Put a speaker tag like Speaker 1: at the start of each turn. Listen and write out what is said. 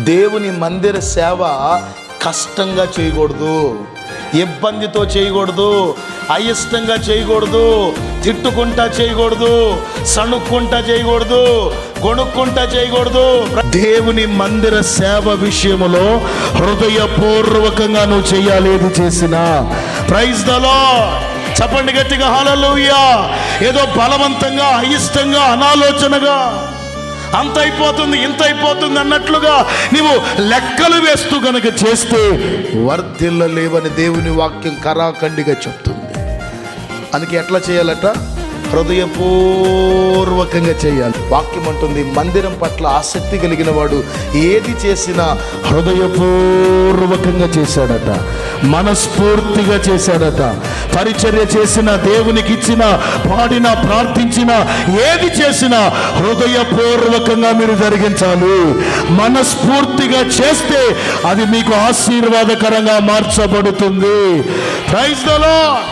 Speaker 1: దేవుని మందిర సేవ కష్టంగా చేయకూడదు, ఇబ్బందితో చేయకూడదు, అయిష్టంగా చేయకూడదు, తిట్టుకుంటా చేయకూడదు, సణుక్కుంటా చేయకూడదు, కొనుక్కుంటా చేయకూడదు. దేవుని మందిర సేవ విషయములో హృదయపూర్వకంగా నువ్వు చేయాలి. ఏది చేసినా ప్రైజ్ ద లార్డ్. చెప్పండి గట్టిగా హల్లెలూయా. ఏదో బలవంతంగా, అయిష్టంగా, అనాలోచనగా అంత అయిపోతుంది ఇంత అయిపోతుంది అన్నట్లుగా నీవు లెక్కలు వేస్తూ గనక చేస్తే వర్ధిల్లలేవని దేవుని వాక్యం కరాఖండిగా చెప్తుంది. అందుకే ఎట్లా చేయాలట? హృదయపూర్వకంగా చేయాలి. వాక్యం అంటుంది, మందిరం పట్ల ఆసక్తి కలిగిన వాడు ఏది చేసినా హృదయపూర్వకంగా చేశాడట, మనస్ఫూర్తిగా చేశాడట. పరిచర్య చేసిన, దేవునికి ఇచ్చిన, పాడిన, ప్రార్థించిన, ఏది చేసినా హృదయపూర్వకంగా మీరు జరిగించాలి. మనస్ఫూర్తిగా చేస్తే అది మీకు ఆశీర్వాదకరంగా మార్చబడుతుంది. Praise the lord.